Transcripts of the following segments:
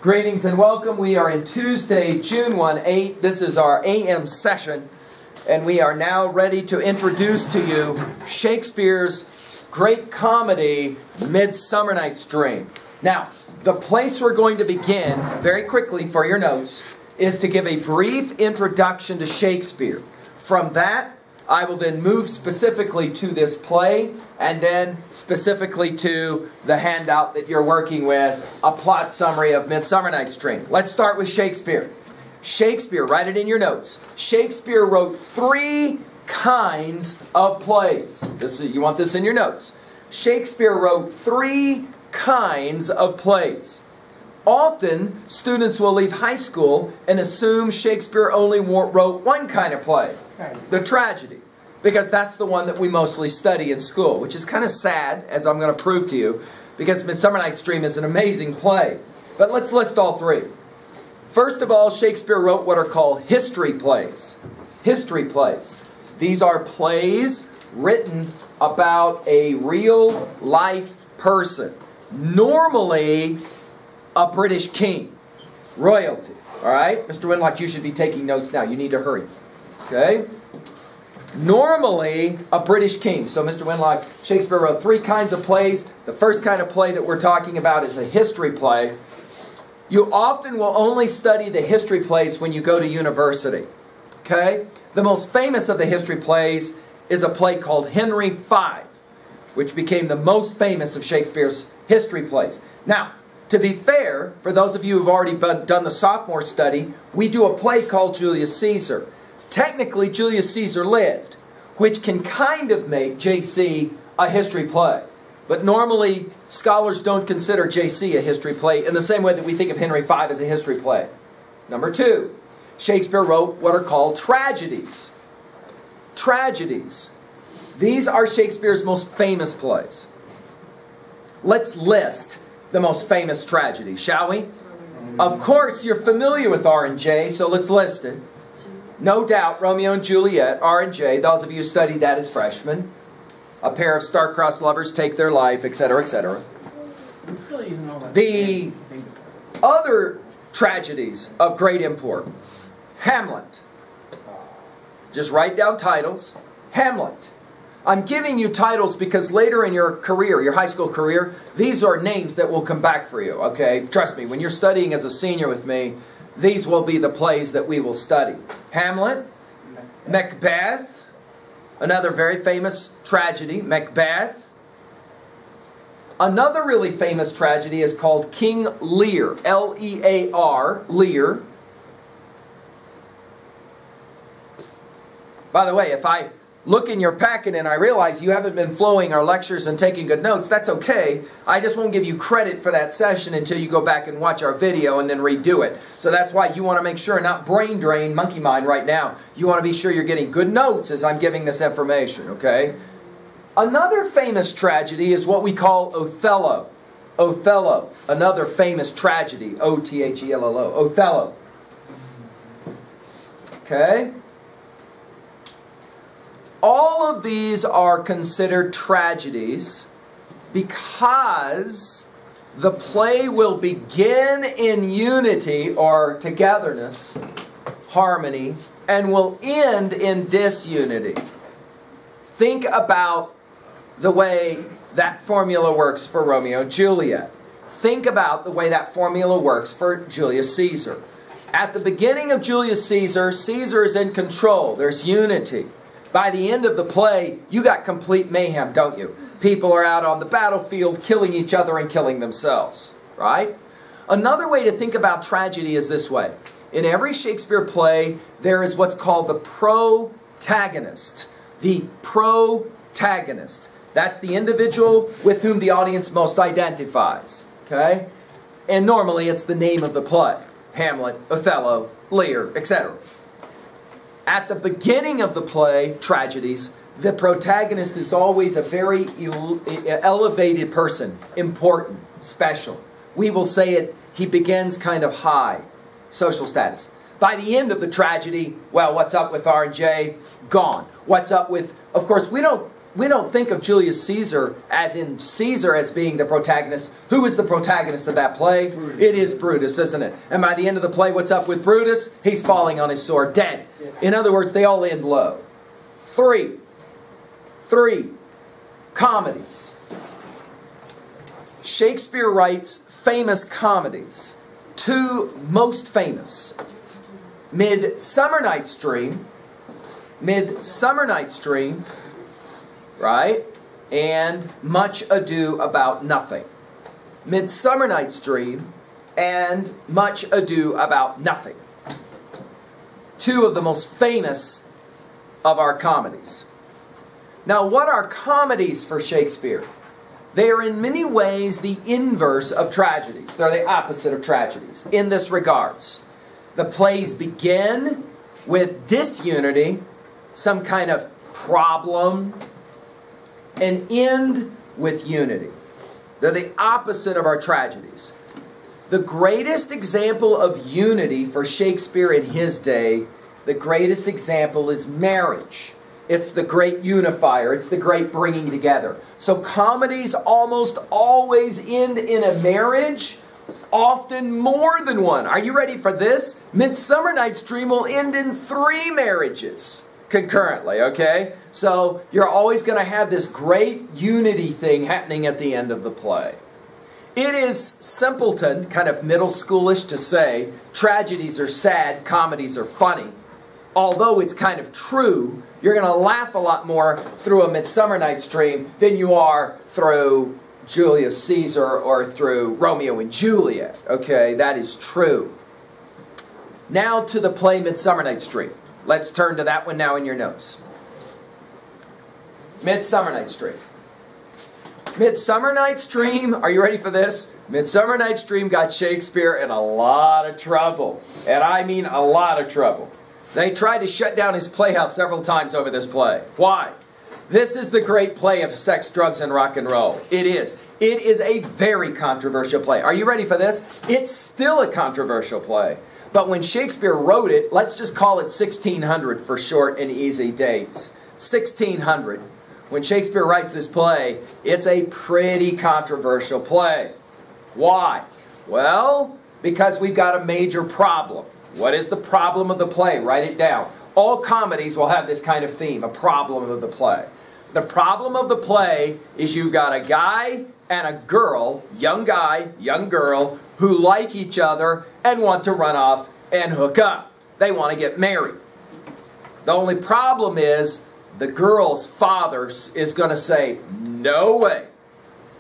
Greetings and welcome. We are in Tuesday, June 8. This is our AM session, and we are now ready to introduce to you Shakespeare's great comedy, Midsummer Night's Dream. Now, the place we're going to begin, very quickly for your notes, is to give a brief introduction to Shakespeare. From that, I will then move specifically to this play, and then specifically to the handout that you're working with, a plot summary of Midsummer Night's Dream. Let's start with Shakespeare. Shakespeare, write it in your notes. Shakespeare wrote 3 kinds of plays. You want this in your notes. Shakespeare wrote 3 kinds of plays. Often, students will leave high school and assume Shakespeare only wrote one kind of play, the tragedy, because that's the one that we mostly study in school, which is kind of sad, as I'm going to prove to you, because Midsummer Night's Dream is an amazing play. But let's list all 3. First of all, Shakespeare wrote what are called history plays. History plays. These are plays written about a real-life person. Normally, a British king, royalty. All right? Mr. Winlock, you should be taking notes now. You need to hurry. Okay? Normally, a British king. So, Mr. Winlock, Shakespeare wrote 3 kinds of plays. The first kind of play that we're talking about is a history play. You often will only study the history plays when you go to university. Okay? The most famous of the history plays is a play called Henry V, which became the most famous of Shakespeare's history plays. Now, to be fair, for those of you who've already done the sophomore study, we do a play called Julius Caesar. Technically, Julius Caesar lived, which can kind of make JC a history play. But normally, scholars don't consider JC a history play in the same way that we think of Henry V as a history play. Number 2, Shakespeare wrote what are called tragedies. Tragedies. These are Shakespeare's most famous plays. Let's list the most famous tragedies, shall we? Of course, you're familiar with R&J, so let's list it. No doubt, Romeo and Juliet, R&J, those of you who studied that as freshmen. A pair of star-crossed lovers take their life, etc., etc. The other tragedies of great import. Hamlet. Just write down titles. Hamlet. I'm giving you titles because later in your career, your high school career, these are names that will come back for you, okay? Trust me, when you're studying as a senior with me, these will be the plays that we will study. Hamlet, Macbeth, another very famous tragedy, Macbeth. Another really famous tragedy is called King Lear, L-E-A-R, Lear. By the way, if I look in your packet and I realize you haven't been flowing our lectures and taking good notes, that's okay. I just won't give you credit for that session until you go back and watch our video and then redo it. So that's why you want to make sure, not brain drain, monkey mind right now. You want to be sure you're getting good notes as I'm giving this information, okay? Another famous tragedy is what we call Othello. Othello, another famous tragedy, O-T-H-E-L-L-O, Othello. Okay? All of these are considered tragedies because the play will begin in unity or togetherness, harmony, and will end in disunity. Think about the way that formula works for Romeo and Juliet. Think about the way that formula works for Julius Caesar. At the beginning of Julius Caesar, Caesar is in control. There's unity. By the end of the play, you got complete mayhem, don't you? People are out on the battlefield killing each other and killing themselves, right? Another way to think about tragedy is this way. In every Shakespeare play, there is what's called the protagonist. The protagonist. That's the individual with whom the audience most identifies, okay? And normally it's the name of the play. Hamlet, Othello, Lear, etc. At the beginning of the play, tragedies, the protagonist is always a very elevated person, important, special. We will say it, he begins kind of high, social status. By the end of the tragedy, well, what's up with R&J? Gone. What's up with, of course, we don't we don't think of Julius Caesar as in Caesar as being the protagonist. Who is the protagonist of that play? Brutus. It is Brutus, isn't it? And by the end of the play, what's up with Brutus? He's falling on his sword, dead. In other words, they all end low. Three comedies. Shakespeare writes famous comedies. Two most famous. Midsummer Night's Dream, right? And Much Ado About Nothing. Midsummer Night's Dream and Much Ado About Nothing. Two of the most famous of our comedies. Now, what are comedies for Shakespeare? They are in many ways the inverse of tragedies. They're the opposite of tragedies in this regards. The plays begin with disunity, some kind of problem, and end with unity. They're the opposite of our tragedies. The greatest example of unity for Shakespeare in his day, the greatest example is marriage. It's the great unifier. It's the great bringing together. So comedies almost always end in a marriage, often more than one. Are you ready for this? Midsummer Night's Dream will end in 3 marriages concurrently, okay? So you're always going to have this great unity thing happening at the end of the play. It is simpleton, kind of middle schoolish to say, tragedies are sad, comedies are funny. Although it's kind of true, you're going to laugh a lot more through A Midsummer Night's Dream than you are through Julius Caesar or through Romeo and Juliet. Okay, that is true. Now to the play Midsummer Night's Dream. Let's turn to that one now in your notes. Midsummer Night's Dream. Midsummer Night's Dream, are you ready for this? Midsummer Night's Dream got Shakespeare in a lot of trouble. And I mean a lot of trouble. They tried to shut down his playhouse several times over this play. Why? This is the great play of sex, drugs, and rock and roll. It is. It is a very controversial play. Are you ready for this? It's still a controversial play. But when Shakespeare wrote it, let's just call it 1600 for short and easy dates. 1600. When Shakespeare writes this play, it's a pretty controversial play. Why? Well, because we've got a major problem. What is the problem of the play? Write it down. All comedies will have this kind of theme, a problem of the play. The problem of the play is you've got a guy and a girl, young guy, young girl, who like each other and want to run off and hook up. They want to get married. The only problem is the girl's father is going to say, no way.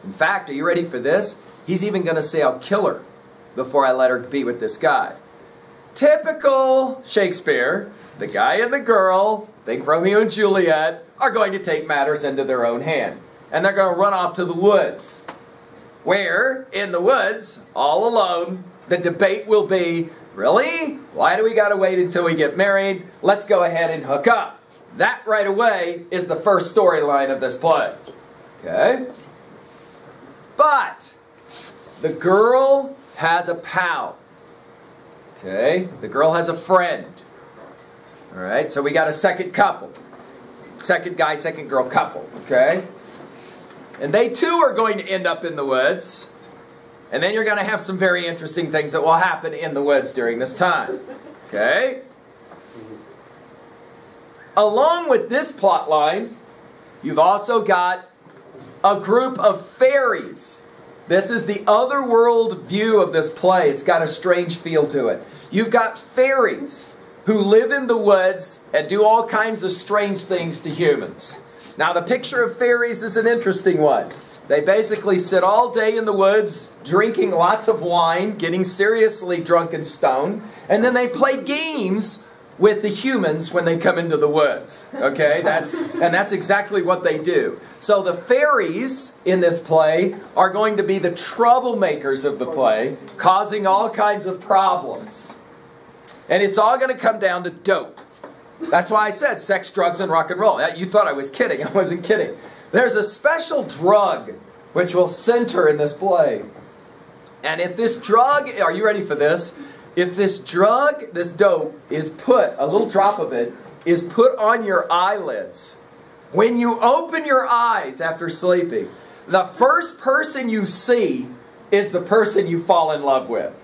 In fact, are you ready for this? He's even going to say, I'll kill her before I let her be with this guy. Typical Shakespeare, the guy and the girl, think Romeo and Juliet, are going to take matters into their own hand. And they're going to run off to the woods. Where, in the woods, all alone, the debate will be, really? Why do we got to wait until we get married? Let's go ahead and hook up. That right away is the first storyline of this play. Okay? But the girl has a pal. Okay? The girl has a friend. Alright, so we got a second couple. Second guy, second girl couple. Okay? And they too are going to end up in the woods. And then you're going to have some very interesting things that will happen in the woods during this time. Okay? Along with this plot line, you've also got a group of fairies. This is the otherworld view of this play. It's got a strange feel to it. You've got fairies who live in the woods and do all kinds of strange things to humans. Now, the picture of fairies is an interesting one. They basically sit all day in the woods, drinking lots of wine, getting seriously drunk and stoned, and then they play games with the humans when they come into the woods. Okay? That's exactly what they do. So the fairies in this play are going to be the troublemakers of the play, causing all kinds of problems. And it's all going to come down to dope. That's why I said sex, drugs, and rock and roll. You thought I was kidding. I wasn't kidding. There's a special drug which will center in this play. And if this drug, are you ready for this? If this drug, this dope, is put, a little drop of it, is put on your eyelids, When you open your eyes after sleeping, the first person you see is the person you fall in love with.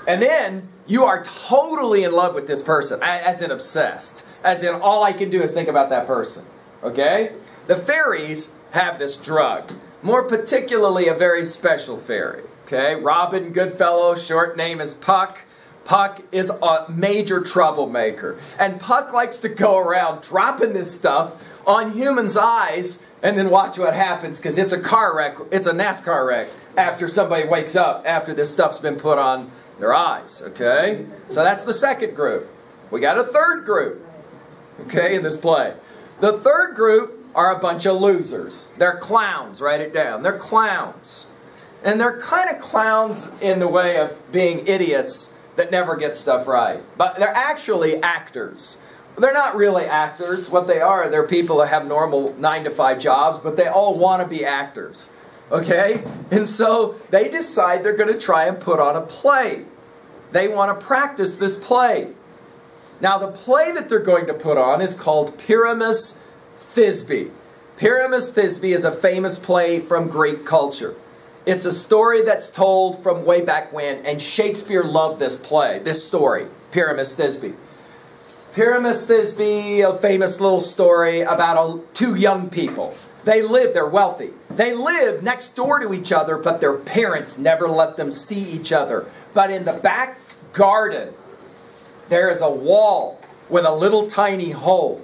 And then you are totally in love with this person, as in obsessed. As in all I can do is think about that person. Okay? The fairies have this drug. More particularly a very special fairy. Okay? Robin Goodfellow, short name is Puck. Puck is a major troublemaker. And Puck likes to go around dropping this stuff on humans' eyes and then watch what happens, because it's a car wreck, it's a NASCAR wreck after somebody wakes up after this stuff's been put on their eyes, okay? So that's the second group. We got a third group, okay, in this play. The third group are a bunch of losers. They're clowns, write it down. They're clowns. And they're kind of clowns in the way of being idiots that never get stuff right. But they're actually actors. They're not really actors. What they are, they're people that have normal 9-to-5 jobs, but they all want to be actors. Okay? And so they decide they're going to try and put on a play. They want to practice this play. Now the play that they're going to put on is called Pyramus Thisby. Pyramus Thisby is a famous play from Greek culture. It's a story that's told from way back when, and Shakespeare loved this play, this story, Pyramus Thisby. Pyramus Thisby, a famous little story about two young people. They're wealthy. They live next door to each other, but their parents never let them see each other. But in the back garden, there is a wall with a little tiny hole.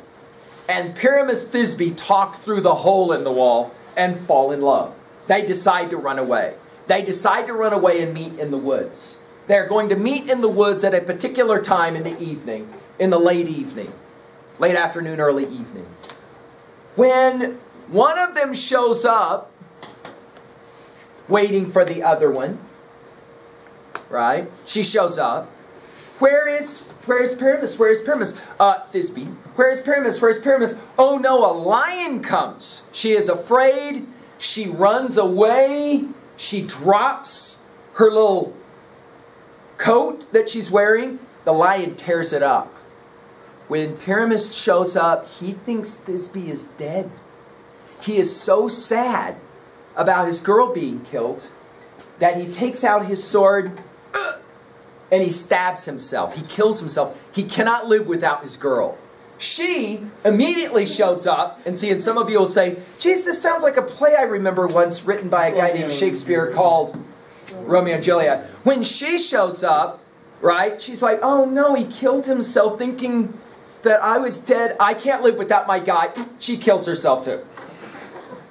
And Pyramus Thisby talk through the hole in the wall and fall in love. They decide to run away. They decide to run away and meet in the woods. They're going to meet in the woods at a particular time in the evening, in the late evening, late afternoon, early evening. When one of them shows up, waiting for the other one, right? She shows up. Where's Pyramus? Where's Pyramus? Thisby. Where's Pyramus? Where's Pyramus? Oh no, a lion comes. She is afraid. She runs away. She drops her little coat that she's wearing. The lion tears it up. When Pyramus shows up, he thinks Thisby is dead. He is so sad about his girl being killed that he takes out his sword and he stabs himself. He kills himself. He cannot live without his girl. She immediately shows up, and see, and some of you will say, geez, this sounds like a play I remember once written by a guy named Shakespeare called Romeo and Juliet. When she shows up, right, she's like, oh no, he killed himself thinking that I was dead. I can't live without my guy. She kills herself too.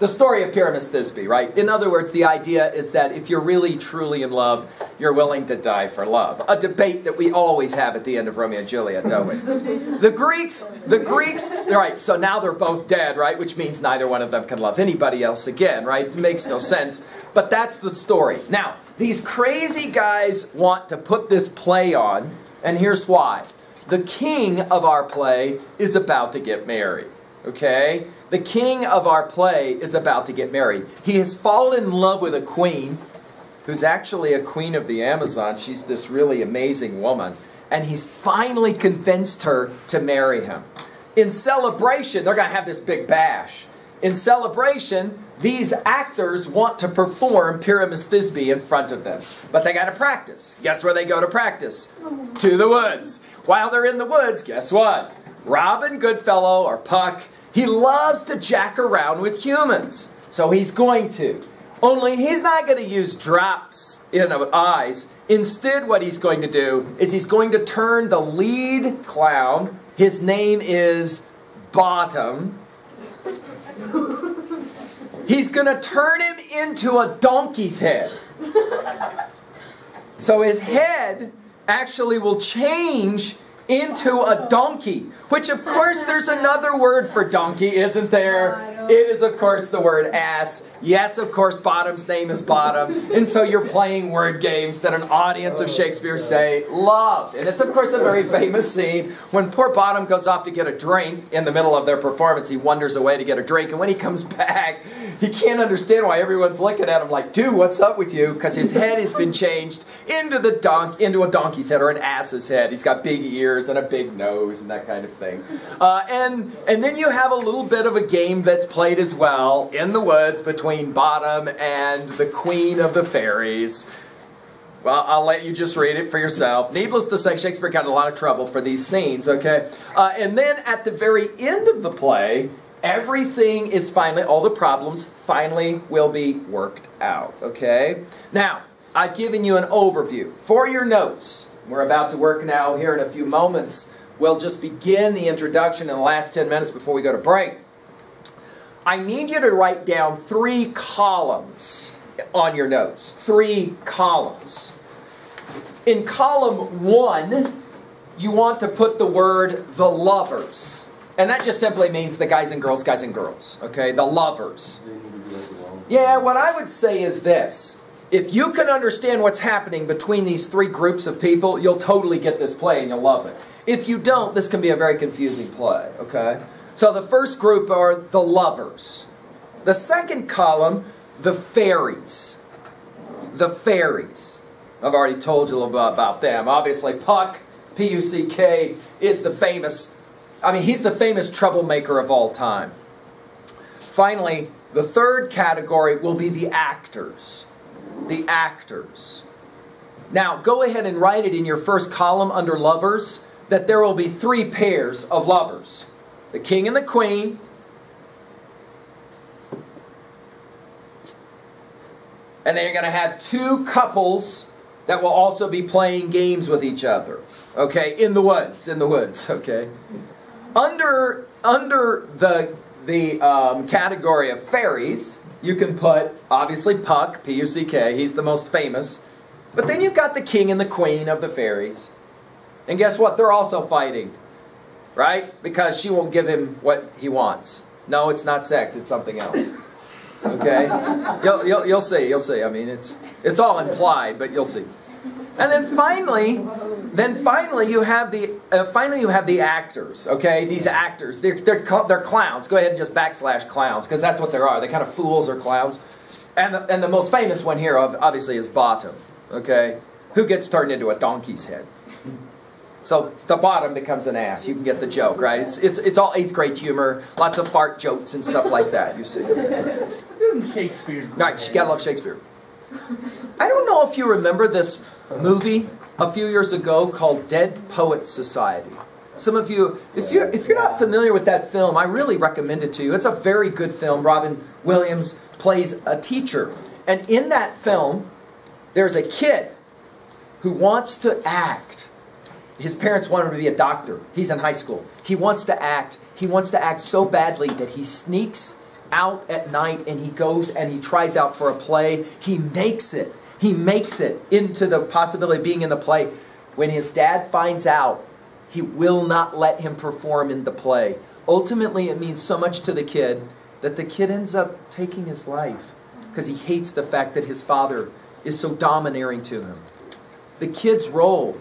The story of Pyramus Thisby, right? In other words, the idea is that if you're really, truly in love, you're willing to die for love. A debate that we always have at the end of Romeo and Juliet, don't we? The Greeks, right, so now they're both dead, right? Which means neither one of them can love anybody else again, right? It makes no sense. But that's the story. Now, these crazy guys want to put this play on, and here's why. The king of our play is about to get married, okay? The king of our play is about to get married. He has fallen in love with a queen who's actually a queen of the Amazon. She's this really amazing woman. And he's finally convinced her to marry him. In celebration, they're going to have this big bash. In celebration, these actors want to perform Pyramus Thisby in front of them. But they got to practice. Guess where they go to practice? To the woods. While they're in the woods, guess what? Robin Goodfellow, or Puck, he loves to jack around with humans. So he's going to. Only he's not going to use drops in eyes. Instead, what he's going to do is he's going to turn the lead clown. His name is Bottom. He's going to turn him into a donkey's head. So his head actually will change into a donkey. Which, of course, there's another word for donkey, isn't there? It is, of course, the word ass. Yes, of course, Bottom's name is Bottom. And so you're playing word games that an audience of Shakespeare's day loved. And it's, of course, a very famous scene when poor Bottom goes off to get a drink in the middle of their performance. He wanders away to get a drink. And when he comes back, he can't understand why everyone's looking at him like, dude, what's up with you? Because his head has been changed into a donkey's head or an ass's head. He's got big ears and a big nose and that kind of thing. And then you have a little bit of a game that's played as well in the woods between Bottom and the Queen of the Fairies. Well, I'll let you just read it for yourself. Needless to say, Shakespeare got in a lot of trouble for these scenes, okay? And then at the very end of the play, everything is finally, all the problems finally will be worked out, okay? Now, I've given you an overview. For your notes, we're about to work now here in a few moments. We'll just begin the introduction in the last 10 minutes before we go to break. I need you to write down 3 columns on your notes. 3 columns. In column 1, you want to put the word the lovers. And that just simply means the guys and girls, okay? The lovers. Yeah, what I would say is this. If you can understand what's happening between these 3 groups of people, you'll totally get this play and you'll love it. If you don't, this can be a very confusing play, okay? So the first group are the lovers. The second column, the fairies. The fairies. I've already told you a little bit about them. Obviously, Puck, P-U-C-K, is the famous, he's the famous troublemaker of all time. Finally, the third category will be the actors. The actors. Now, go ahead and write it in your first column under lovers that there will be 3 pairs of lovers. The king and the queen. And then you're going to have 2 couples that will also be playing games with each other. Okay, in the woods, okay. Under the category of fairies, you can put, obviously, Puck, P-U-C-K, he's the most famous. But then you've got the king and the queen of the fairies. And guess what? They're also fighting. Right? Because she won't give him what he wants. No, it's not sex, it's something else. Okay? You'll see. It's all implied, but you'll see. And then finally you have the actors. Okay, these actors, they're clowns. Go ahead and just / clowns, because that's what they are. They're kind of fools or clowns. And the most famous one here, obviously, is Bottom. Okay, who gets turned into a donkey's head. So the Bottom becomes an ass. You can get the joke, right? It's all 8th grade humor, lots of fart jokes and stuff like that. You see. Shakespeare. Right, you gotta love Shakespeare. I don't know if you remember this movie a few years ago called Dead Poets Society. Some of you, if you're not familiar with that film, I really recommend it to you. It's a very good film. Robin Williams plays a teacher. And in that film, there's a kid who wants to act. His parents want him to be a doctor. He's in high school. He wants to act. He wants to act so badly that he sneaks out at night and he goes and he tries out for a play. He makes it. He makes it into the possibility of being in the play. When his dad finds out, he will not let him perform in the play. Ultimately, it means so much to the kid that the kid ends up taking his life because he hates the fact that his father is so domineering to him. The kid's role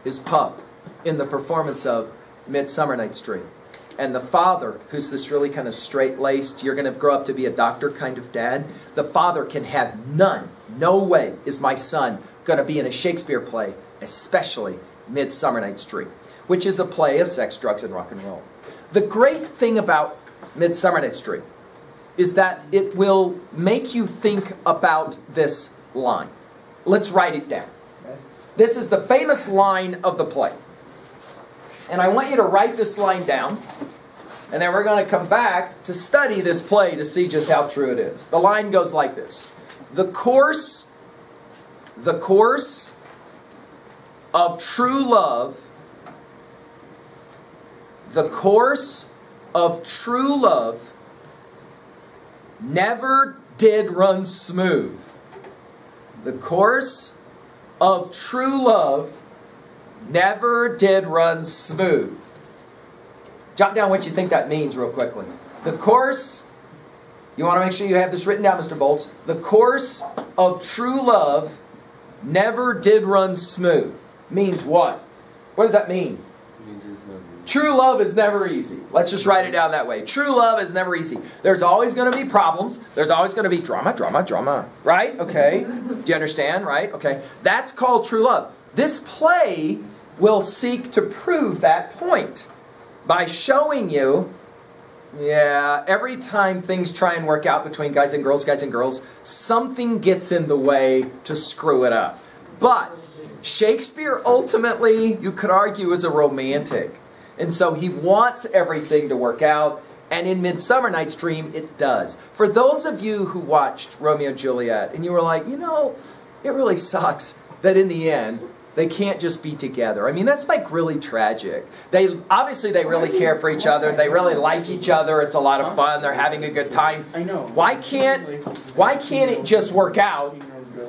is Puck in the performance of Midsummer Night's Dream. And the father, who's this really kind of straight-laced, you're going to grow up to be a doctor kind of dad, the father can have none. No way is my son going to be in a Shakespeare play, especially Midsummer Night's Dream, which is a play of sex, drugs, and rock and roll. The great thing about Midsummer Night's Dream is that it will make you think about this line. Let's write it down. This is the famous line of the play. And I want you to write this line down. And then we're going to come back to study this play to see just how true it is. The line goes like this. The course of true love, never did run smooth. The course of true love never did run smooth. Jot down what you think that means real quickly. The course You want to make sure you have this written down, Mr. Bolts. The course of true love never did run smooth. Means what? What does that mean? True love is never easy. Let's just write it down that way. True love is never easy. There's always going to be problems. There's always going to be drama, drama, drama. Right? Okay. Do you understand? Right? Okay. That's called true love. This play will seek to prove that point by showing you, yeah, every time things try and work out between guys and girls, something gets in the way to screw it up. But Shakespeare ultimately, you could argue, is a romantic. And so he wants everything to work out. And in Midsummer Night's Dream, it does. For those of you who watched Romeo and Juliet, and you were like, you know, it really sucks that in the end, they can't just be together. I mean, that's like really tragic. Obviously, they really care for each other. They really like each other. It's a lot of fun. They're having a good time. I know. Why can't it just work out?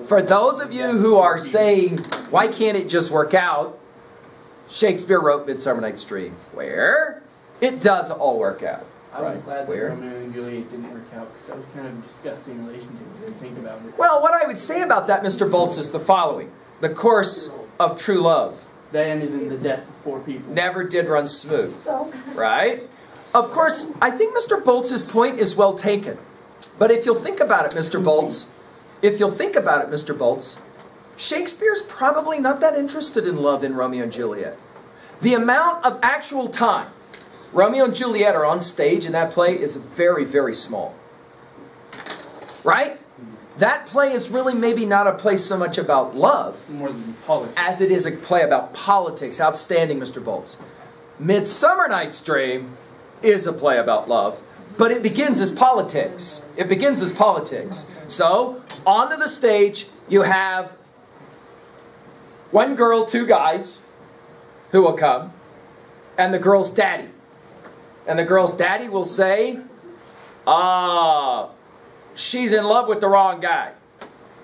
For those of you who are saying, why can't it just work out? Shakespeare wrote Midsummer Night's Dream, where it does all work out. I was glad that Romeo and Juliet didn't work out, because that was kind of a disgusting relationship if you think about it. Well, what I would say about that, Mr. Bolts, is the following. The course of true love. That ended in the death of 4 people. Never did run smooth. Right? Of course, I think Mr. Bolts' point is well taken. But if you'll think about it, Mr. Bolts, Shakespeare's probably not that interested in love in Romeo and Juliet. The amount of actual time Romeo and Juliet are on stage in that play is very, very small. Right? That play is really maybe not a play so much about love more than politics, as it is a play about politics. Outstanding, Mr. Bolts. Midsummer Night's Dream is a play about love, but it begins as politics. It begins as politics. So, onto the stage, you have one girl, 2 guys who will come, and the girl's daddy. And the girl's daddy will say, she's in love with the wrong guy.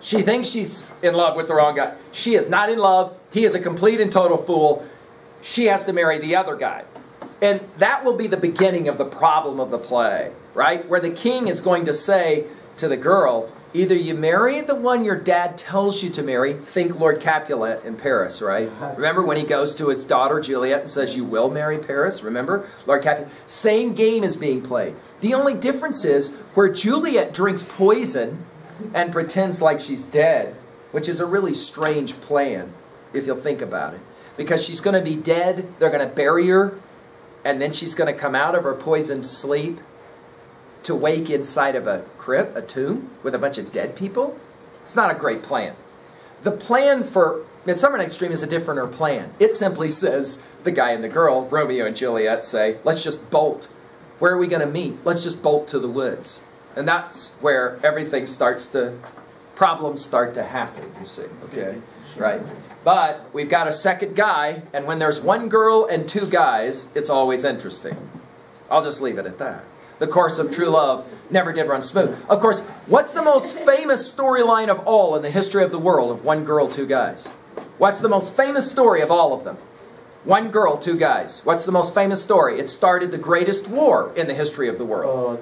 She thinks she's in love with the wrong guy. She is not in love. He is a complete and total fool. She has to marry the other guy. And that will be the beginning of the problem of the play, right? Where the king is going to say to the girl, either you marry the one your dad tells you to marry, think Lord Capulet in Paris, right? Remember when he goes to his daughter Juliet and says, you will marry Paris? Remember? Lord Capulet. Same game is being played. The only difference is where Juliet drinks poison and pretends like she's dead, which is a really strange plan, if you'll think about it. Because she's going to be dead, they're going to bury her, and then she's going to come out of her poisoned sleep to wake inside of a crypt, a tomb, with a bunch of dead people. It's not a great plan. The plan for Midsummer Night's Dream is a different plan. It simply says, the guy and the girl, Romeo and Juliet, say, let's just bolt. Where are we going to meet? Let's just bolt to the woods. And that's where everything starts to, problems start to happen, you see. Okay? Right? But we've got a second guy, and when there's one girl and 2 guys, it's always interesting. I'll just leave it at that. The course of true love never did run smooth. Of course, what's the most famous storyline of all in the history of the world of one girl, 2 guys? What's the most famous story of all of them? One girl, 2 guys. What's the most famous story? It started the greatest war in the history of the world.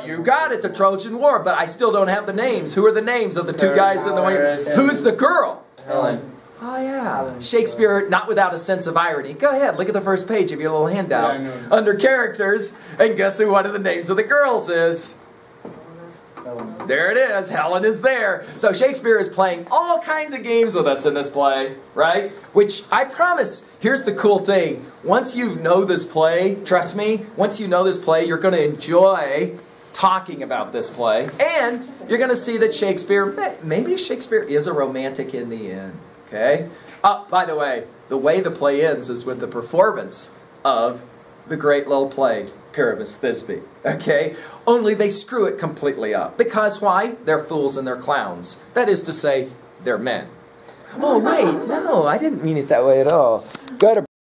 You got it, the Trojan War, but I still don't have the names. Who are the names of the 2 guys in the one? Who's the girl? Helen. Oh, yeah. Shakespeare, not without a sense of irony. Go ahead, look at the first page of your little handout. Yeah, under characters, and guess who one of the names of the girls is? Helen. There it is. Helen is there. So Shakespeare is playing all kinds of games with us in this play, right? Which I promise, here's the cool thing. Once you know this play, trust me, once you know this play, you're going to enjoy talking about this play. And you're going to see that Shakespeare, maybe Shakespeare is a romantic in the end. Okay? By the way the play ends is with the performance of the great little play, Pyramus Thisby. Okay? Only they screw it completely up. Because why? They're fools and they're clowns. That is to say, they're men. Oh, wait. No, I didn't mean it that way at all. Go to